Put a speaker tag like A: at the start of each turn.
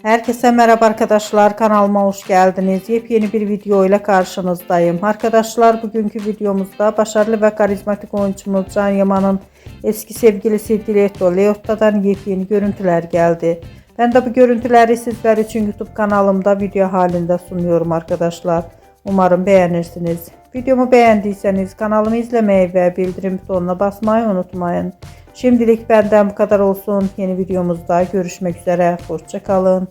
A: Herkese merhaba arkadaşlar, kanalıma hoş geldiniz. Yepyeni bir video ile karşınızdayım. Arkadaşlar, bugünkü videomuzda başarılı ve karizmatik oyuncumuz Can Yaman'ın eski sevgilisi Diletto Leotta'dan yepyeni görüntüler geldi. Ben de bu görüntüleri sizler için YouTube kanalımda video halinde sunuyorum arkadaşlar. Umarım beğenirsiniz. Videomu beğendiyseniz kanalımı izlemeyi ve bildirim butonuna basmayı unutmayın. Şimdilik benden bu kadar olsun. Yeni videomuzda görüşmek üzere. Hoşça kalın.